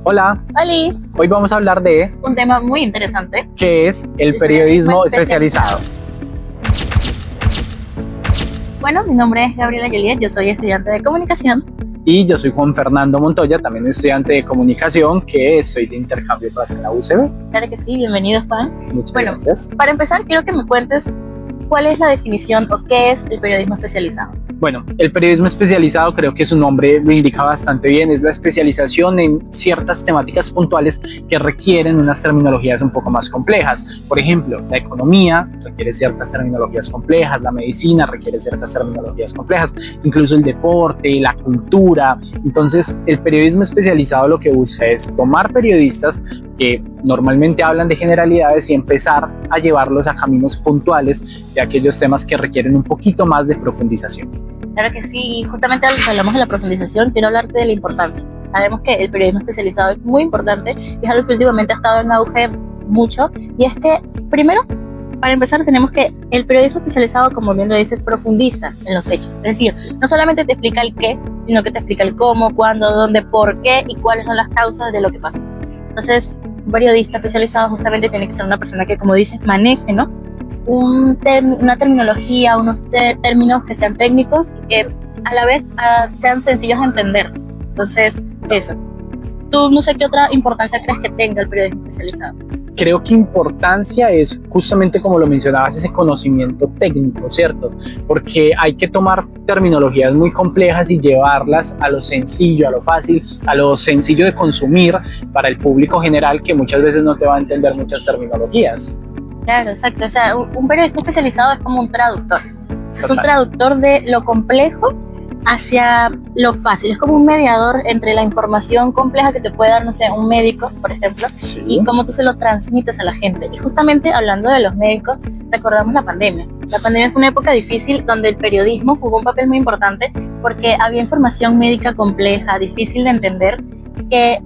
Hola, Oli, hoy vamos a hablar de un tema muy interesante. qué es el periodismo especializado. Bueno, mi nombre es Gabriela Juliet, yo soy estudiante de comunicación. Y yo soy Juan Fernando Montoya, también estudiante de comunicación, que soy de intercambio para la UCB. Claro que sí, bienvenido Juan. Muchas Bueno, gracias. para empezar quiero que me cuentes cuál es la definición o qué es el periodismo especializado. Bueno, el periodismo especializado, creo que su nombre lo indica bastante bien, es la especialización en ciertas temáticas puntuales que requieren unas terminologías un poco más complejas. Por ejemplo, la economía requiere ciertas terminologías complejas, la medicina requiere ciertas terminologías complejas, incluso el deporte, la cultura. Entonces, el periodismo especializado lo que busca es tomar periodistas que normalmente hablan de generalidades y empezar a llevarlos a caminos puntuales de aquellos temas que requieren un poquito más de profundización. Claro que sí, y justamente al que hablamos de la profundización, quiero hablarte de la importancia. Sabemos que el periodismo especializado es muy importante y es algo que últimamente ha estado en auge mucho, y es que, primero, para empezar, tenemos que el periodismo especializado, como bien lo dices, profundiza en los hechos. Es decir, no solamente te explica el qué, sino que te explica el cómo, cuándo, dónde, por qué y cuáles son las causas de lo que pasa. Entonces, un periodista especializado justamente tiene que ser una persona que, como dices, maneje, ¿no?, una terminología, unos términos que sean técnicos y que a la vez sean sencillos de entender. Entonces, eso. ¿Tú no sé qué otra importancia crees que tenga el periodismo especializado? Creo que importancia es justamente, como lo mencionabas, ese conocimiento técnico, ¿cierto? Porque hay que tomar terminologías muy complejas y llevarlas a lo sencillo, a lo fácil, a lo sencillo de consumir para el público general, que muchas veces no te va a entender muchas terminologías. Claro, exacto. O sea, un periodista especializado es como un traductor. Es un traductor de lo complejo hacia lo fácil. Es como un mediador entre la información compleja que te puede dar, no sé, un médico, por ejemplo, Sí. y cómo tú se lo transmites a la gente. Y justamente hablando de los médicos, recordamos la pandemia. La pandemia fue una época difícil donde el periodismo jugó un papel muy importante porque había información médica compleja, difícil de entender, que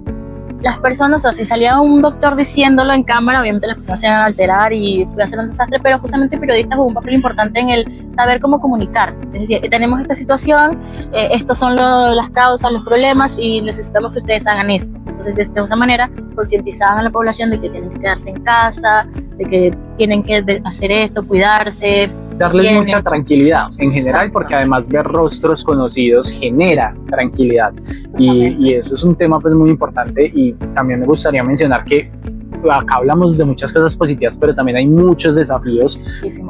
las personas, o sea, si salía un doctor diciéndolo en cámara, obviamente las personas se iban a alterar y iba a ser un desastre, pero justamente el periodista jugó un papel importante en el saber cómo comunicar. Es decir, tenemos esta situación, estos son las causas, los problemas, y necesitamos que ustedes hagan esto. Entonces, de esa manera, concientizaban a la población de que tienen que quedarse en casa, de que tienen que hacer esto, cuidarse. Darles mucha tranquilidad en general. Exacto. Porque además ver rostros conocidos genera tranquilidad, y eso es un tema pues muy importante. Y también me gustaría mencionar que acá hablamos de muchas cosas positivas, pero también hay muchos desafíos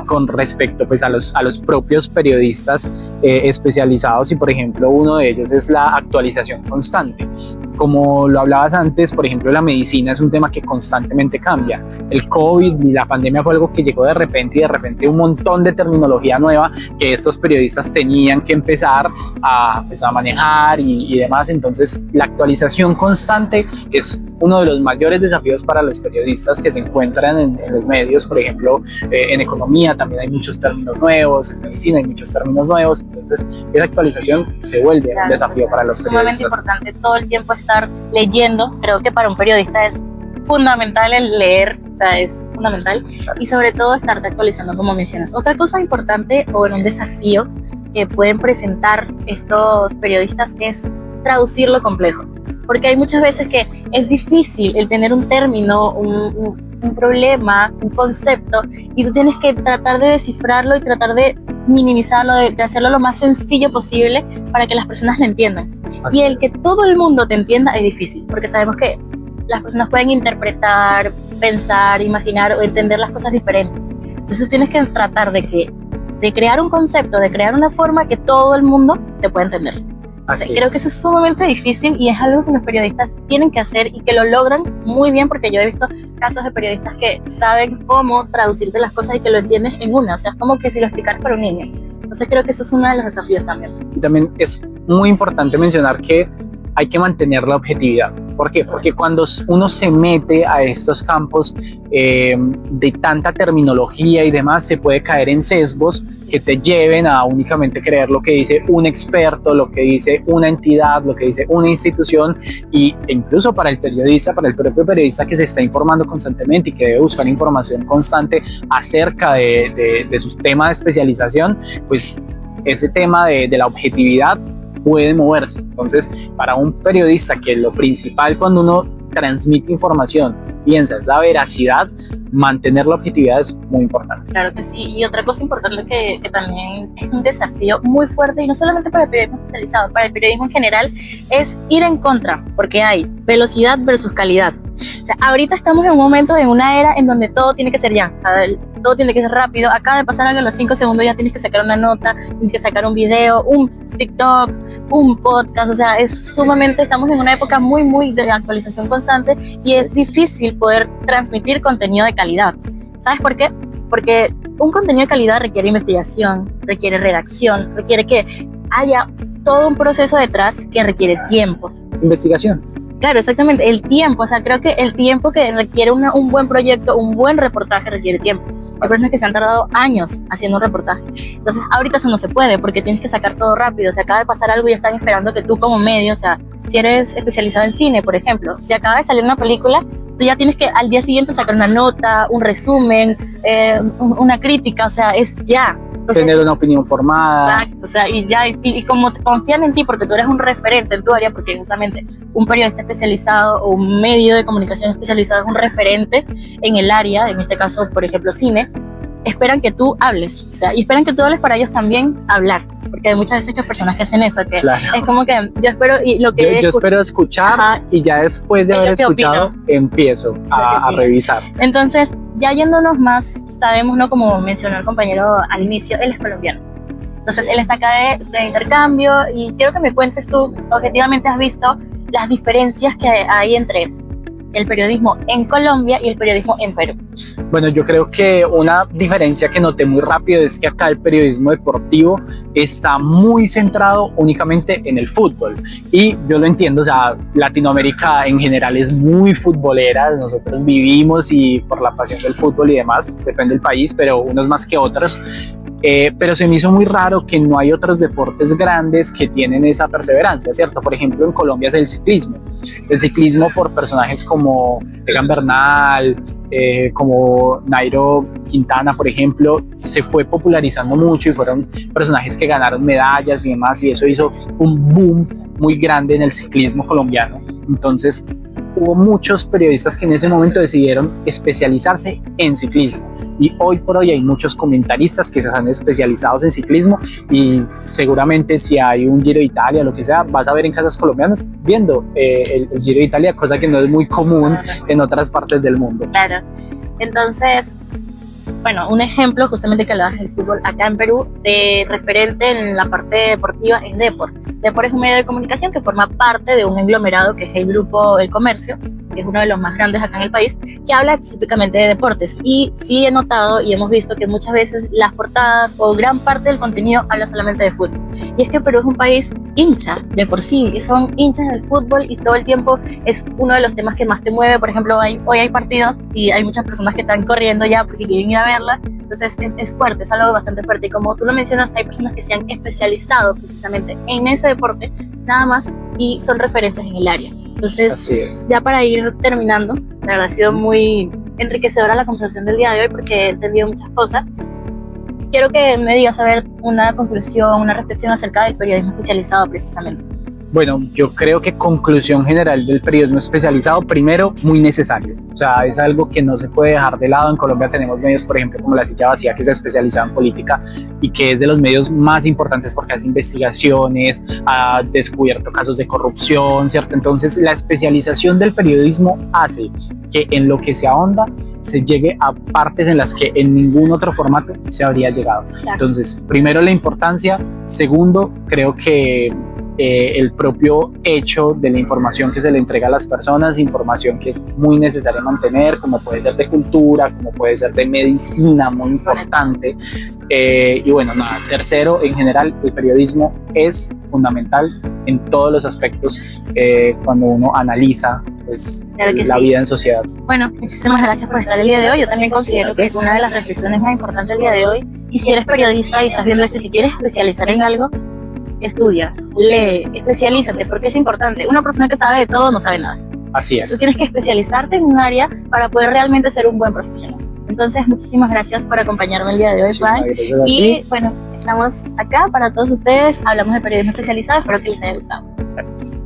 con respecto pues a los propios periodistas especializados, y por ejemplo uno de ellos es la actualización constante. Como lo hablabas antes, por ejemplo, la medicina es un tema que constantemente cambia. El COVID y la pandemia fue algo que llegó de repente, y de repente un montón de terminología nueva que estos periodistas tenían que empezar a manejar y demás. Entonces, la actualización constante es uno de los mayores desafíos para los periodistas que se encuentran en los medios. Por ejemplo, en economía también hay muchos términos nuevos, en medicina hay muchos términos nuevos. Entonces, esa actualización se vuelve un desafío para los periodistas. Es sumamente importante todo el tiempo estar leyendo. Creo que para un periodista es fundamental el leer, o sea, es fundamental. Y sobre todo estarte actualizando, como mencionas. Otra cosa importante, o un desafío que pueden presentar estos periodistas, es traducir lo complejo. Porque hay muchas veces que es difícil el tener un término, un problema, un concepto, y tú tienes que tratar de descifrarlo y tratar de minimizarlo, de hacerlo lo más sencillo posible para que las personas lo entiendan. Así y el que todo el mundo te entienda es difícil, porque sabemos que las personas pueden interpretar, pensar, imaginar o entender las cosas diferentes. Entonces tienes que tratar de crear un concepto, de crear una forma que todo el mundo te pueda entender. Creo que eso es sumamente difícil, y es algo que los periodistas tienen que hacer y que lo logran muy bien, porque yo he visto casos de periodistas que saben cómo traducirte las cosas y que lo entiendes en una. O sea, es como que si lo explicaras para un niño. Entonces creo que eso es uno de los desafíos también. Y también es muy importante mencionar que hay que mantener la objetividad. ¿Por qué? Porque cuando uno se mete a estos campos de tanta terminología y demás, se puede caer en sesgos que te lleven a únicamente creer lo que dice un experto, lo que dice una entidad, lo que dice una institución. Y incluso para el periodista, para el propio periodista que se está informando constantemente y que debe buscar información constante acerca de sus temas de especialización, pues ese tema de la objetividad puede moverse. Entonces, para un periodista, que lo principal cuando uno transmite información, piensa, es la veracidad, mantener la objetividad es muy importante. Claro que sí, y otra cosa importante que también es un desafío muy fuerte, y no solamente para el periodismo especializado, para el periodismo en general, es ir en contra, porque hay velocidad versus calidad. O sea, ahorita estamos en un momento, en una era en donde todo tiene que ser ya, o sea, todo tiene que ser rápido. Acaba de pasar algo, en los 5 segundos ya tienes que sacar una nota, tienes que sacar un video, un TikTok, un podcast. O sea, es sumamente, estamos en una época muy de actualización constante y es difícil poder transmitir contenido de calidad. ¿Sabes por qué? Porque un contenido de calidad requiere investigación, requiere redacción, requiere que haya todo un proceso detrás que requiere tiempo. Investigación. Claro, exactamente, el tiempo, o sea, creo que el tiempo que requiere un buen proyecto, un buen reportaje requiere tiempo. Hay personas que se han tardado años haciendo un reportaje. Entonces, ahorita eso no se puede porque tienes que sacar todo rápido. O sea, acaba de pasar algo y están esperando que tú como medio, o sea, si eres especializado en cine, por ejemplo, si acaba de salir una película, tú ya tienes que al día siguiente sacar una nota, un resumen, una crítica, o sea, es ya. Entonces, tener una opinión formada. Exacto, o sea, y como te confían en ti porque tú eres un referente en tu área, porque justamente un periodista especializado o un medio de comunicación especializado es un referente en el área, en este caso, por ejemplo, cine, esperan que tú hables, o sea, y esperan que tú hables para ellos también hablar, porque hay muchas veces que hay personas que hacen eso, que claro, es como que yo espero, y lo que yo espero escuchar, ajá, y ya después de haber escuchado empiezo a revisar. Entonces, ya yéndonos más, sabemos, ¿no? Como mencionó el compañero al inicio, él es colombiano. Entonces, él está acá de intercambio y quiero que me cuentes tú, objetivamente has visto las diferencias que hay entre el periodismo en Colombia y el periodismo en Perú. Bueno, yo creo que una diferencia que noté muy rápido es que acá el periodismo deportivo está muy centrado únicamente en el fútbol, y yo lo entiendo, o sea, Latinoamérica en general es muy futbolera, nosotros vivimos y por la pasión del fútbol y demás, depende del país, pero unos más que otros. Pero se me hizo muy raro que no hay otros deportes grandes que tienen esa perseverancia, ¿cierto? Por ejemplo, en Colombia es el ciclismo. El ciclismo por personajes como Egan Bernal, como Nairo Quintana, por ejemplo, se fue popularizando mucho y fueron personajes que ganaron medallas y demás, y eso hizo un boom muy grande en el ciclismo colombiano. Entonces, hubo muchos periodistas que en ese momento decidieron especializarse en ciclismo. Y hoy por hoy hay muchos comentaristas que se han especializado en ciclismo, y seguramente si hay un Giro de Italia, lo que sea, vas a ver en casas colombianas viendo el Giro de Italia, cosa que no es muy común en otras partes del mundo. Claro, entonces, bueno, un ejemplo justamente que hablabas del fútbol acá en Perú, de referente en la parte deportiva es Depor. Depor es un medio de comunicación que forma parte de un englomerado que es el Grupo El Comercio, que es uno de los más grandes acá en el país, que habla específicamente de deportes. Y sí he notado y hemos visto que muchas veces las portadas o gran parte del contenido habla solamente de fútbol. Y es que Perú es un país hincha de por sí, son hinchas del fútbol y todo el tiempo es uno de los temas que más te mueve. Por ejemplo, hoy hay partido y hay muchas personas que están corriendo ya porque quieren ir a verla. Entonces es fuerte, es algo bastante fuerte. Y como tú lo mencionas, hay personas que se han especializado precisamente en ese deporte, nada más, y son referentes en el área. Entonces, ya para ir terminando, la verdad ha sido muy enriquecedora la conversación del día de hoy porque he entendido muchas cosas. Quiero que me digas, a ver, una conclusión, una reflexión acerca del periodismo especializado precisamente. Bueno, yo creo que conclusión general del periodismo especializado, primero, muy necesario. O sea, es algo que no se puede dejar de lado. En Colombia tenemos medios, por ejemplo, como La Silla Vacía, que se especializa en política y que es de los medios más importantes porque hace investigaciones, ha descubierto casos de corrupción, ¿cierto? Entonces, la especialización del periodismo hace que en lo que se ahonda se llegue a partes en las que en ningún otro formato se habría llegado. Claro. Entonces, primero, la importancia. Segundo, creo que el propio hecho de la información que se le entrega a las personas, información que es muy necesaria mantener, como puede ser de cultura, como puede ser de medicina, muy importante. Y bueno, nada, tercero, en general, el periodismo es fundamental en todos los aspectos cuando uno analiza pues, claro la vida en sociedad. Bueno, muchísimas gracias por estar el día de hoy. Yo también considero que es una de las reflexiones más importantes del día de hoy. Y si eres periodista y estás viendo esto y te quieres especializar en algo, estudia, lee, especialízate, porque es importante. Una persona que sabe de todo no sabe nada. Así es. Tú tienes que especializarte en un área para poder realmente ser un buen profesional. Entonces, muchísimas gracias por acompañarme el día de hoy, Juan. Y bueno, estamos acá para todos ustedes. Hablamos de periodismo especializado. Espero que les haya gustado. Gracias.